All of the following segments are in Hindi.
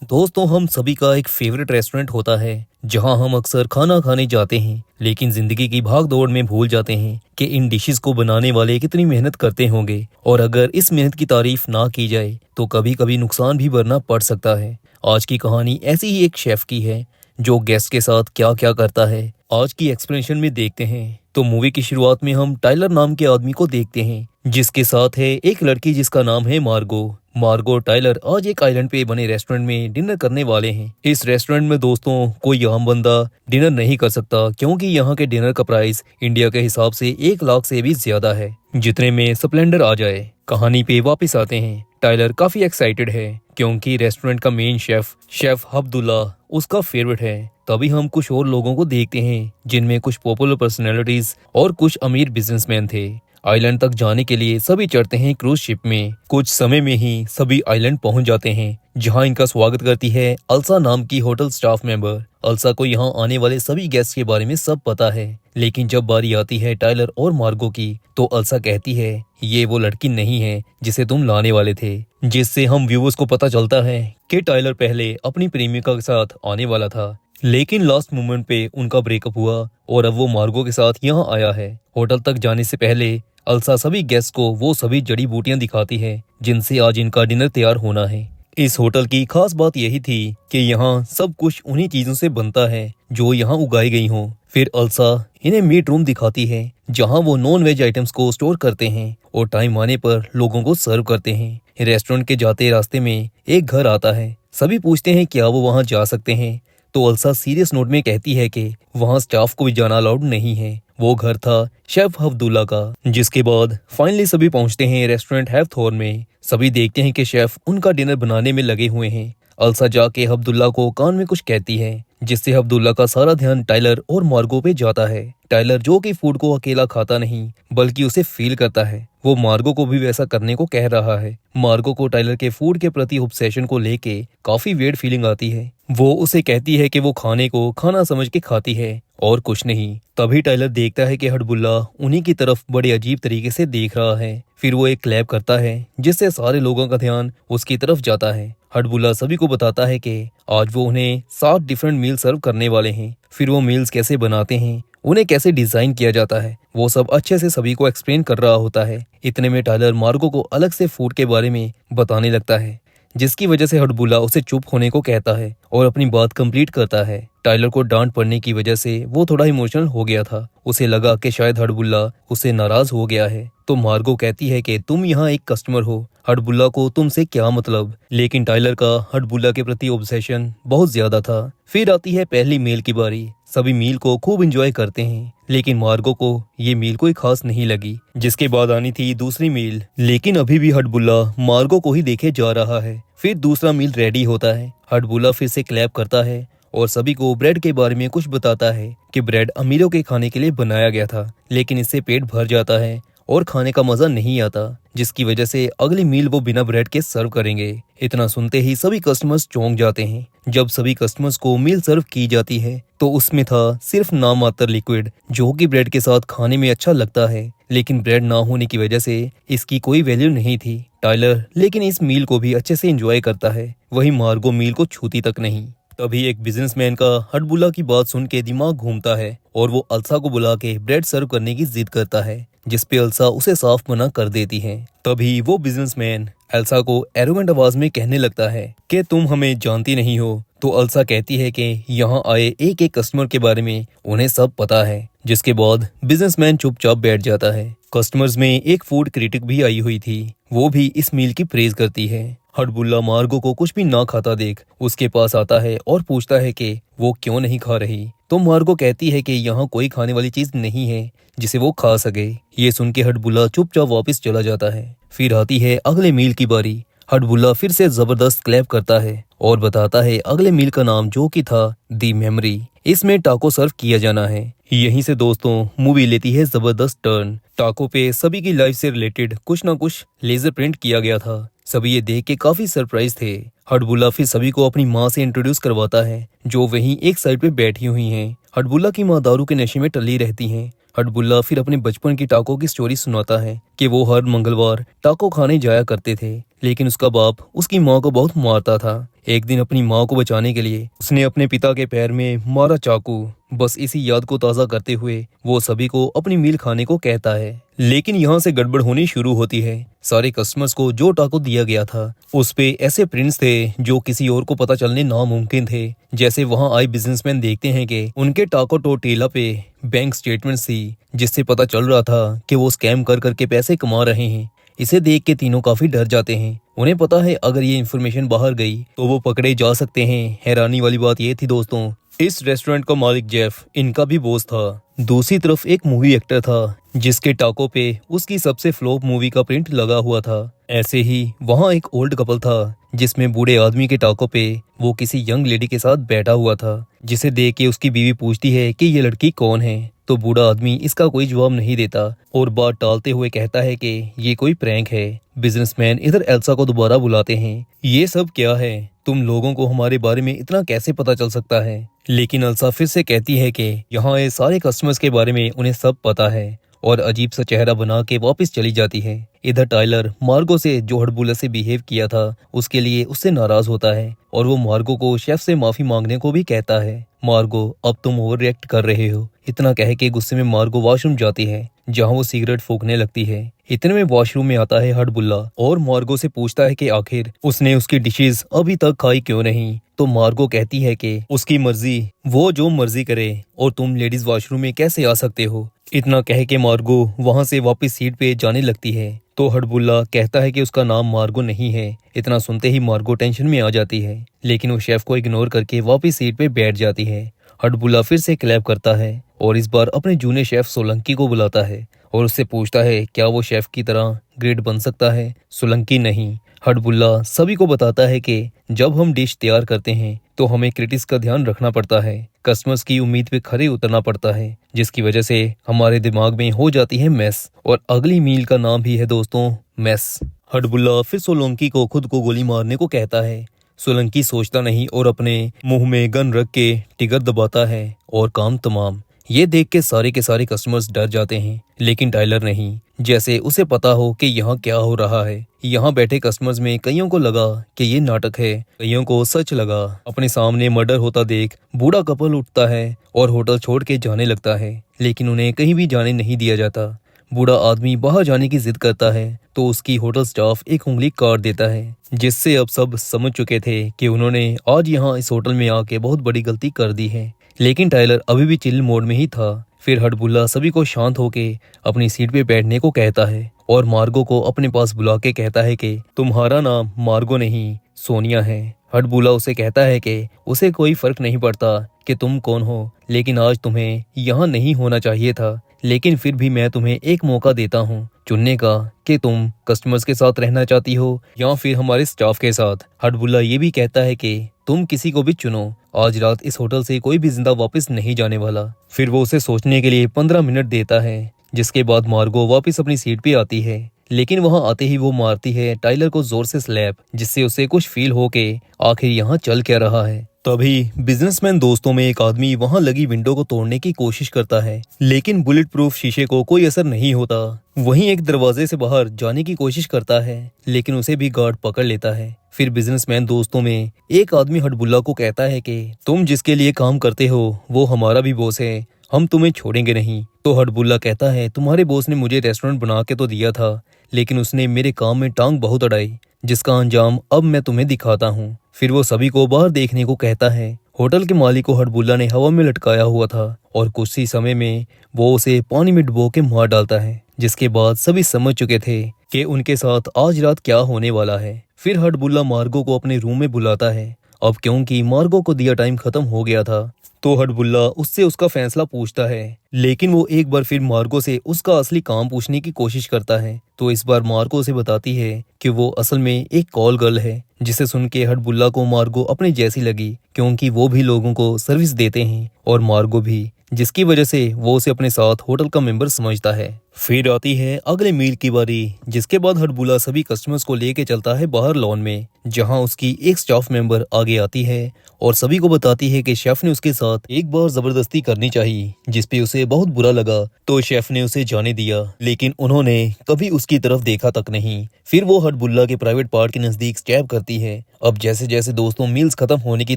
दोस्तों, हम सभी का एक फेवरेट रेस्टोरेंट होता है जहां हम अक्सर खाना खाने जाते हैं। लेकिन जिंदगी की भाग दौड़ में भूल जाते हैं कि इन डिशेस को बनाने वाले कितनी मेहनत करते होंगे, और अगर इस मेहनत की तारीफ ना की जाए तो कभी कभी नुकसान भी भरना पड़ सकता है। आज की कहानी ऐसी ही एक शेफ की है जो गेस्ट के साथ क्या क्या करता है, आज की एक्सप्लेनेशन में देखते हैं। तो मूवी की शुरुआत में हम टाइलर नाम के आदमी को देखते हैं जिसके साथ है एक लड़की जिसका नाम है मार्गो। मार्गो और टाइलर आज एक आइलैंड पे बने रेस्टोरेंट में डिनर करने वाले हैं। इस रेस्टोरेंट में दोस्तों कोई आम बंदा डिनर नहीं कर सकता, क्योंकि यहाँ के डिनर का प्राइस इंडिया के हिसाब से 1 लाख से भी ज्यादा है, जितने में स्प्लेंडर आ जाए। कहानी पे वापस आते हैं। टाइलर काफी एक्साइटेड है क्योंकि रेस्टोरेंट का मेन शेफ अब्दुल्ला उसका फेवरेट है। तभी हम कुछ और लोगों को देखते हैं जिनमें कुछ पॉपुलर पर्सनैलिटीज और कुछ अमीर बिजनेसमैन थे। आइलैंड तक जाने के लिए सभी चढ़ते हैं क्रूज शिप में। कुछ समय में ही सभी आइलैंड पहुंच जाते हैं जहां इनका स्वागत करती है अल्सा नाम की होटल स्टाफ मेंबर। अल्सा को यहां आने वाले सभी गेस्ट के बारे में सब पता है, लेकिन जब बारी आती है टाइलर और मार्गो की तो अल्सा कहती है ये वो लड़की नहीं है जिसे तुम लाने वाले थे, जिससे हम व्यूअर्स को पता चलता है कि टाइलर पहले अपनी प्रेमिका के साथ आने वाला था, लेकिन लास्ट मोमेंट पे उनका ब्रेकअप हुआ और अब वो मार्गो के साथ यहाँ आया है। होटल तक जाने से पहले अल्सा सभी गेस्ट को वो सभी जड़ी बूटियां दिखाती है जिनसे आज इनका डिनर तैयार होना है। इस होटल की खास बात यही थी कि यहाँ सब कुछ उन्हीं चीजों से बनता है जो यहाँ उगाई गई हों। फिर अल्सा इन्हें मीट रूम दिखाती है जहाँ वो नॉन वेज आइटम्स को स्टोर करते हैं और टाइम आने पर लोगों को सर्व करते हैं। रेस्टोरेंट के जाते रास्ते में एक घर आता है। सभी पूछते हैं क्या वो वहाँ जा सकते हैं, तो अल्सा सीरियस नोट में कहती है कि वहाँ स्टाफ को भी जाना अलाउड नहीं है। वो घर था शेफ अब्दुल्ला का। जिसके बाद फाइनली सभी पहुंचते हैं रेस्टोरेंट हैवथॉर्न में। सभी देखते हैं कि शेफ उनका डिनर बनाने में लगे हुए हैं। अल्सा जाके अब्दुल्ला को कान में कुछ कहती है जिससे अब्दुल्ला का सारा ध्यान टाइलर और मार्गो पे जाता है। टाइलर जो कि फूड को अकेला खाता नहीं बल्कि उसे फील करता है, वो मार्गो को भी वैसा करने को कह रहा है। मार्गो को टाइलर के फूड के प्रति ऑब्सेशन को लेके काफी वेird फीलिंग आती है। वो उसे कहती है कि वो खाने को खाना समझ के खाती है और कुछ नहीं। तभी टाइलर देखता है कि हडबुल्ला उन्हीं की तरफ बड़े अजीब तरीके से देख रहा है। फिर वो एक क्लैप करता है जिससे सारे लोगों का ध्यान उसकी तरफ जाता है। हडबुल्ला सभी को बताता है कि आज वो उन्हें 7 डिफरेंट मील सर्व करने वाले हैं। फिर वो मील्स कैसे बनाते हैं, उन्हें कैसे डिजाइन किया जाता है, वो सब अच्छे से सभी को एक्सप्लेन कर रहा होता है। इतने में टाइलर मार्गो को अलग से फूड के बारे में बताने लगता है, जिसकी वजह से हडबुल्ला उसे चुप होने को कहता है और अपनी बात कंप्लीट करता है। टाइलर को डांट पड़ने की वजह से वो थोड़ा इमोशनल हो गया था। उसे लगा कि शायद हडबुल्ला उससे नाराज हो गया है, तो मार्गो कहती है कि तुम यहाँ एक कस्टमर हो, हडबुल्ला को तुमसे क्या मतलब। लेकिन टाइलर का हडबुल्ला के प्रति ऑब्सेशन बहुत ज्यादा था। फिर आती है पहली मील की बारी। सभी मील को खूब एंजॉय करते हैं, लेकिन मार्गो को ये मील कोई खास नहीं लगी। जिसके बाद आनी थी दूसरी मील, लेकिन अभी भी हडबुल्ला मार्गो को ही देखे जा रहा है। फिर दूसरा मील रेडी होता है। हडबुल्ला फिर से क्लैप करता है और सभी को ब्रेड के बारे में कुछ बताता है कि ब्रेड अमीरों के खाने के लिए बनाया गया था, लेकिन इससे पेट भर जाता है और खाने का मजा नहीं आता, जिसकी वजह से अगली मील वो बिना ब्रेड के सर्व करेंगे। इतना सुनते ही सभी कस्टमर्स चौंक जाते हैं। जब सभी कस्टमर्स को मील सर्व की जाती है तो उसमें था सिर्फ नाम मात्र लिक्विड, जो कि ब्रेड के साथ खाने में अच्छा लगता है, लेकिन ब्रेड ना होने की वजह से इसकी कोई वैल्यू नहीं थी। टाइलर लेकिन इस मील को भी अच्छे से एंजॉय करता है, वही मार्गो मील को छूती तक नहीं। तभी एक बिजनेसमैन का हडबुल्ला की बात सुन के दिमाग घूमता है और वो अल्सा को बुला के ब्रेड सर्व करने की जिद करता है, जिसपे अल्सा उसे साफ मना कर देती है। तभी वो बिजनेसमैन एल्सा को एरोगेंट आवाज में कहने लगता है कि तुम हमें जानती नहीं हो। तो अल्सा कहती है कि यहाँ आए एक एक कस्टमर के बारे में उन्हें सब पता है। जिसके बाद बिजनेसमैन चुपचाप बैठ जाता है। कस्टमर्स में एक फूड क्रिटिक भी आई हुई थी, वो भी इस मील की प्रेज करती है। हडबुल्ला मार्गो को कुछ भी ना खाता देख उसके पास आता है और पूछता है कि वो क्यों नहीं खा रही। तो मार्गो कहती है कि यहाँ कोई खाने वाली चीज नहीं है जिसे वो खा सके। ये सुन के हडबुल्ला चुपचाप वापस चला जाता है। फिर आती है अगले मील की बारी। हडबुल्ला फिर से जबरदस्त क्लैप करता है और बताता है अगले मील का नाम, जो कि था दी मेमोरी। इसमें टाको सर्व किया जाना है। यहीं से दोस्तों मूवी लेती है जबरदस्त टर्न। टाको पे सभी की लाइफ से रिलेटेड कुछ ना कुछ लेजर प्रिंट किया गया था। सभी ये देख के काफी सरप्राइज थे। हडबुल्ला फिर सभी को अपनी माँ से इंट्रोड्यूस करवाता है, जो वहीं एक साइड पे बैठी हुई हैं। हडबुल्ला की माँ दारू के नशे में टली रहती हैं। हडबुल्ला फिर अपने बचपन की टाको की स्टोरी सुनाता है कि वो हर मंगलवार टाको खाने जाया करते थे, लेकिन उसका बाप उसकी माँ को बहुत मारता था। एक दिन अपनी माँ को बचाने के लिए उसने अपने पिता के पैर में मारा चाकू। बस इसी याद को ताज़ा करते हुए वो सभी को अपनी मील खाने को कहता है। लेकिन यहाँ से गड़बड़ होनी शुरू होती है। सारे कस्टमर्स को जो टाको दिया गया था उस पे ऐसे प्रिंट्स थे जो किसी और को पता चलने नामुमकिन थे। जैसे वहाँ आए बिजनेसमैन देखते हैं कि उनके टाको टोटेला पे बैंक स्टेटमेंट थी, जिससे पता चल रहा था कि वो स्कैम कर करके पैसे कमा रहे हैं। इसे देख के तीनों काफी डर जाते हैं। उन्हें पता है अगर ये इन्फॉर्मेशन बाहर गई तो वो पकड़े जा सकते हैं। हैरानी वाली बात ये थी दोस्तों, इस रेस्टोरेंट का मालिक जेफ इनका भी बॉस था। दूसरी तरफ एक मूवी एक्टर था जिसके टाको पे उसकी सबसे फ्लॉप मूवी का प्रिंट लगा हुआ था। ऐसे ही वहाँ एक ओल्ड कपल था जिसमें बूढ़े आदमी के टाको पे वो किसी यंग लेडी के साथ बैठा हुआ था, जिसे देख के उसकी बीवी पूछती है कि ये लड़की कौन है। तो बूढ़ा आदमी इसका कोई जवाब नहीं देता और बात टालते हुए कहता है कि ये कोई प्रैंक है। बिजनेसमैन इधर एल्सा को दोबारा बुलाते हैं। ये सब क्या है? तुम लोगों को हमारे बारे में इतना कैसे पता चल सकता है? लेकिन एल्सा फिर से कहती है कि यहाँ ये सारे कस्टमर्स के बारे में उन्हें सब पता है और अजीब सा चेहरा बना के वापस चली जाती है। इधर टाइलर मार्गो से जो हड़बुला से बिहेव किया था उसके लिए उससे नाराज होता है और वो मार्गो को शेफ से माफी मांगने को भी कहता है। मार्गो, अब तुम ओवर रिएक्ट कर रहे हो। इतना कह के गुस्से में मार्गो वॉशरूम जाती है जहाँ वो सिगरेट फूकने लगती है। इतने में वॉशरूम में आता है हड़बुल्ला और मार्गो से पूछता है कि आखिर उसने उसकी डिशेस अभी तक खाई क्यों नहीं। तो मार्गो कहती है कि उसकी मर्जी, वो जो मर्जी करे और तुम लेडीज वॉशरूम में कैसे आ सकते हो। इतना कह के मार्गो वहां से वापस सीट पे जाने लगती है। तो हड़बुल्ला कहता है कि उसका नाम मार्गो नहीं है। इतना सुनते ही मार्गो टेंशन में आ जाती है, लेकिन वो शेफ को इग्नोर करके वापस सीट पे बैठ जाती है। हड़बुल्ला फिर से क्लैप करता है और इस बार अपने जूनियर शेफ सोलंकी को बुलाता है और उससे पूछता है क्या वो शेफ की तरह ग्रेट बन सकता है। सोलंकी नहीं, हड़बुल्ला सभी को बताता है कि जब हम डिश तैयार करते हैं तो हमें क्रिटिक्स का ध्यान रखना पड़ता है, कस्टमर्स की उम्मीद पे खरे उतरना पड़ता है, जिसकी वजह से हमारे दिमाग में हो जाती है मेस। और अगली मील का नाम भी है दोस्तों मेस। हड़बुल्ला फिर सोलंकी को खुद को गोली मारने को कहता है। सोलंकी सोचता नहीं और अपने मुंह में गन रख के टिगर दबाता है और काम तमाम। ये देख के सारे कस्टमर्स डर जाते हैं, लेकिन टाइलर नहीं, जैसे उसे पता हो कि यहाँ क्या हो रहा है। यहाँ बैठे कस्टमर्स में कईयों को लगा कि ये नाटक है, कईयों को सच लगा। अपने सामने मर्डर होता देख बूढ़ा कपल उठता है और होटल छोड़ के जाने लगता है, लेकिन उन्हें कहीं भी जाने नहीं दिया जाता। बूढ़ा आदमी बाहर जाने की जिद करता है तो उसकी होटल स्टाफ एक उंगली काट देता है, जिससे अब सब समझ चुके थे कि उन्होंने आज यहाँ इस होटल में आके बहुत बड़ी गलती कर दी है। लेकिन टाइलर अभी भी चिल मोड में ही था। फिर हड़बुल्ला सभी को शांत होके अपनी सीट पे बैठने को कहता है और मार्गो को अपने पास बुला के कहता है कि तुम्हारा नाम मार्गो नहीं सोनिया है। हड़बुल्ला उसे कहता है कि उसे कोई फर्क नहीं पड़ता कि तुम कौन हो, लेकिन आज तुम्हें यहाँ नहीं होना चाहिए था। लेकिन फिर भी मैं तुम्हें एक मौका देता हूँ चुनने का कि तुम कस्टमर्स के साथ रहना चाहती हो या फिर हमारे स्टाफ के साथ। हड़बुल्ला ये भी कहता है कि तुम किसी को भी चुनो, आज रात इस होटल से कोई भी जिंदा वापस नहीं जाने वाला। फिर वो उसे सोचने के लिए 15 मिनट देता है, जिसके बाद मार्गो वापस अपनी सीट पे आती है। लेकिन वहां आते ही वो मारती है टाइलर को जोर से स्लैप, जिससे उसे कुछ फील हो के आखिर यहाँ चल क्या रहा है। तभी बिजनेसमैन दोस्तों में एक आदमी वहां लगी विंडो को तोड़ने की कोशिश करता है, लेकिन बुलेट प्रूफ शीशे को कोई असर नहीं होता। वहीं एक दरवाजे से बाहर जाने की कोशिश करता है, लेकिन उसे भी गार्ड पकड़ लेता है। फिर बिजनेसमैन दोस्तों में एक आदमी हड़बुल्ला को कहता है कि तुम जिसके लिए काम करते हो वो हमारा भी बॉस है, हम तुम्हें छोड़ेंगे नहीं। तो हड़बुल्ला कहता है तुम्हारे बॉस ने मुझे रेस्टोरेंट बना के तो दिया था, लेकिन उसने मेरे काम में टांग बहुत अड़ाई, जिसका अंजाम अब मैं तुम्हें दिखाता हूँ। फिर वो सभी को बाहर देखने को कहता है। होटल के मालिक को हड़बुल्ला ने हवा में लटकाया हुआ था और कुछ ही समय में वो उसे पानी में डुबो के मार डालता है, जिसके बाद सभी समझ चुके थे कि उनके साथ आज रात क्या होने वाला है। फिर हड़बुल्ला मार्गो को अपने रूम में बुलाता है, अब क्योंकि मार्गो को दिया टाइम खत्म हो गया था। तो हड़बुल्ला उससे उसका फैसला पूछता है, लेकिन वो एक बार फिर मार्गो से उसका असली काम पूछने की कोशिश करता है। तो इस बार मार्गो से बताती है कि वो असल में एक कॉल गर्ल है, जिसे सुन के हड़बुल्ला को मार्गो अपने जैसी लगी, क्योंकि वो भी लोगों को सर्विस देते हैं और मार्गो भी, जिसकी वजह से वो उसे अपने साथ होटल का मेंबर समझता है। फिर आती है अगले मील की बारी, जिसके बाद हडबुला सभी कस्टमर्स को लेके चलता है बाहर लॉन में, जहां उसकी एक स्टाफ मेंबर आगे आती है और सभी को बताती है कि शेफ ने उसके साथ एक बार जबरदस्ती करनी चाहिए, जिसपे उसे बहुत बुरा लगा। तो शेफ ने उसे जाने दिया, लेकिन उन्होंने कभी उसकी तरफ देखा तक नहीं। फिर वो हडबुल्ला के प्राइवेट पार्ट के नजदीक स्टैब करती है। अब जैसे जैसे दोस्तों मील्स खत्म होने की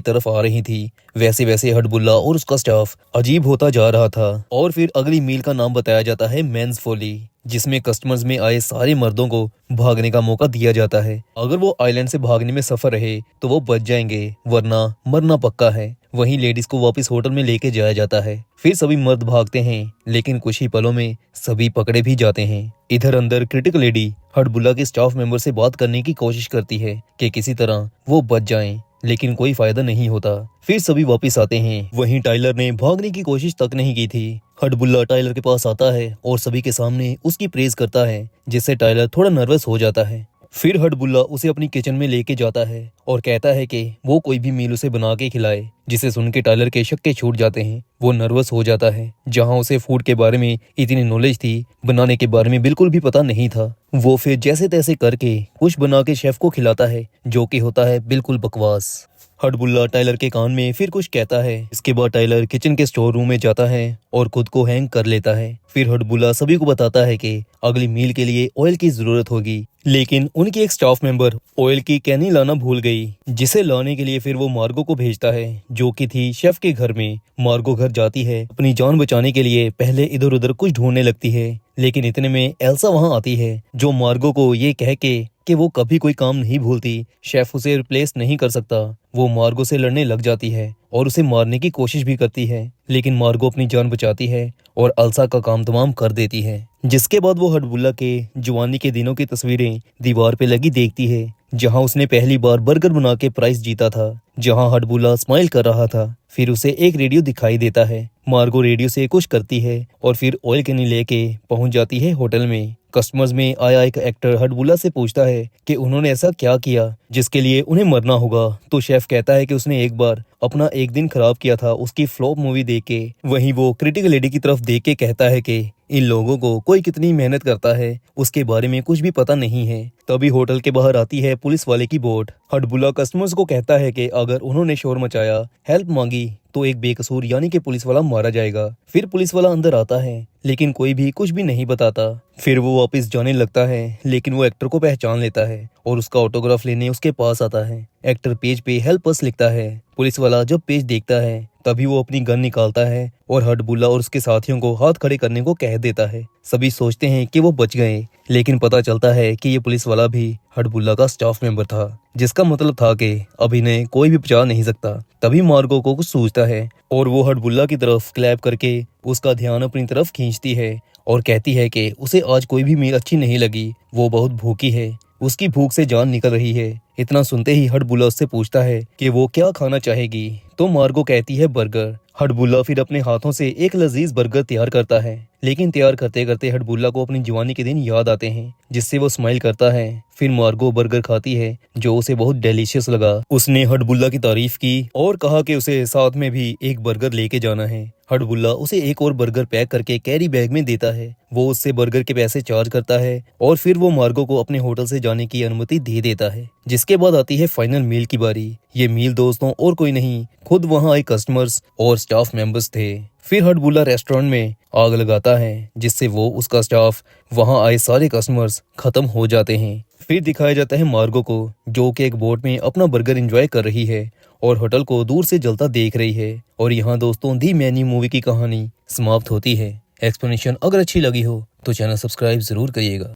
तरफ आ रही थी, वैसे वैसे हडबुल्ला और उसका स्टाफ अजीब होता जा रहा था। और फिर अगली मील का नाम बताया जाता है मेंस फोली, जिसमें कस्टमर्स में आए सारे मर्दों को भागने का मौका दिया जाता है। अगर वो आइलैंड से भागने में सफर रहे तो वो बच जाएंगे, वरना मरना पक्का है। वहीं लेडीज को वापस होटल में लेके जाया जाता है। फिर सभी मर्द भागते हैं, लेकिन कुछ ही पलों में सभी पकड़े भी जाते हैं। इधर अंदर क्रिटिकल लेडी हडबुल्ला के स्टाफ मेंबर से बात करने की कोशिश करती है कि किसी तरह वो बच जाएं, लेकिन कोई फायदा नहीं होता। फिर सभी वापस आते हैं। वहीं टाइलर ने भागने की कोशिश तक नहीं की थी। हडबुल्ला टाइलर के पास आता है और सभी के सामने उसकी प्रेज करता है, जिससे टाइलर थोड़ा नर्वस हो जाता है। फिर हडबुल्ला उसे अपनी किचन में लेके जाता है और कहता है कि वो कोई भी मील उसे बना के खिलाए, जिसे सुन के टाइलर के शक्के छूट जाते हैं। वो नर्वस हो जाता है। जहां उसे फूड के बारे में इतनी नॉलेज थी, बनाने के बारे में बिल्कुल भी पता नहीं था। वो फिर जैसे तैसे करके कुछ बना के शेफ को खिलाता है, जो कि होता है बिल्कुल बकवास। हडबुल्ला टाइलर के कान में फिर कुछ कहता है। इसके बाद टाइलर किचन के स्टोर रूम में जाता है और खुद को हैंग कर लेता है। फिर हडबुल्ला सभी को बताता है कि अगली मील के लिए ऑयल की जरूरत होगी, लेकिन उनकी एक स्टाफ मेंबर ऑयल की कैनी लाना भूल गई, जिसे लाने के लिए फिर वो मार्गो को भेजता है, जो कि थी शेफ के घर में। मार्गो घर जाती है, अपनी जान बचाने के लिए पहले इधर उधर कुछ ढूंढने लगती है, लेकिन इतने में एल्सा वहां आती है, जो मार्गो को ये कह के कि वो कभी कोई काम नहीं भूलती, शेफ उसे रिप्लेस नहीं कर सकता। वो मार्गो से लड़ने लग जाती है और उसे मारने की कोशिश भी करती है, लेकिन मार्गो अपनी जान बचाती है और अल्सा का काम तमाम कर देती है। जिसके बाद वो हडबुल्ला के जवानी के दिनों की तस्वीरें दीवार पे लगी देखती है, जहां उसने पहली बार बर्गर बना के प्राइज जीता था, जहां हडबुल्ला स्माइल कर रहा था। फिर उसे एक रेडियो दिखाई देता है। मार्गो रेडियो से कुछ करती है और फिर ऑयल कैनी लेके पहुंच जाती है होटल में। कस्टमर्स में आया एक एक्टर हडबुल्ला से पूछता है कि उन्होंने ऐसा क्या किया जिसके लिए उन्हें मरना होगा। तो शेफ कहता है कि उसने एक बार अपना एक दिन खराब किया था उसकी फ्लॉप मूवी देख के। वहीं वो क्रिटिकल लेडी की तरफ देख के कहता है कि इन लोगों को कोई कितनी मेहनत करता है उसके बारे में कुछ भी पता नहीं है। तभी होटल के बाहर आती है पुलिस वाले की बोट। हडबुल्ला कस्टमर्स को कहता है कि अगर उन्होंने शोर मचाया, हेल्प मांगी, तो एक बेकसूर यानी कि पुलिस वाला मारा जाएगा। फिर पुलिस वाला अंदर आता है, लेकिन कोई भी कुछ भी नहीं बताता। फिर वो वापस जाने लगता है, लेकिन वो एक्टर को पहचान लेता है और उसका ऑटोग्राफ लेने उसके पास आता है। एक्टर पेज पे हेल्प अस लिखता है। पुलिस वाला जब पेज देखता है, तभी वो अपनी गन निकालता है और हडबुल्ला और उसके साथियों को हाथ खड़े करने को कह देता है। सभी सोचते हैं कि वो बच गए, लेकिन पता चलता है कि ये पुलिस वाला भी हडबुल्ला का स्टाफ मेंबर था, जिसका मतलब था कि अब इन्हें कोई भी बचा नहीं सकता। तभी मार्गो को कुछ सूझता है और वो हडबुल्ला की तरफ क्लैप करके उसका ध्यान अपनी तरफ खींचती है और कहती है कि उसे आज कोई भी मील अच्छी नहीं लगी, वो बहुत भूखी है, उसकी भूख से जान निकल रही है। इतना सुनते ही हडबुल्ला उससे पूछता है कि वो क्या खाना चाहेगी, तो मार्गो कहती है बर्गर। हडबुल्ला फिर अपने हाथों से एक लजीज बर्गर तैयार करता है, लेकिन तैयार करते करते हडबुल्ला को अपनी जवानी के दिन याद आते हैं, जिससे वो स्माइल करता है। फिर मार्गो बर्गर खाती है, जो उसे बहुत डिलीशियस लगा। उसने हडबुल्ला की तारीफ की और कहा कि उसे साथ में भी एक बर्गर लेके जाना है। हडबुल्ला उसे एक और बर्गर पैक करके कैरी बैग में देता है। वो उससे बर्गर के पैसे चार्ज करता है और फिर वो मार्गो को अपने होटल से जाने की अनुमति दे देता है। जिसके बाद आती है फाइनल मील की बारी। ये मील दोस्तों और कोई नहीं, खुद वहाँ आए कस्टमर्स और स्टाफ मेंबर्स थे। फिर हडबुल्ला रेस्टोरेंट में आग लगाता है, जिससे वो उसका स्टाफ वहाँ आए सारे कस्टमर्स खत्म हो जाते हैं। फिर दिखाया जाता है मार्गो को, जो कि एक बोट में अपना बर्गर एंजॉय कर रही है और होटल को दूर से जलता देख रही है। और यहाँ दोस्तों दी मेन्यू मूवी की कहानी समाप्त होती है। एक्सप्लेनेशन अगर अच्छी लगी हो तो चैनल सब्सक्राइब जरूर करिएगा।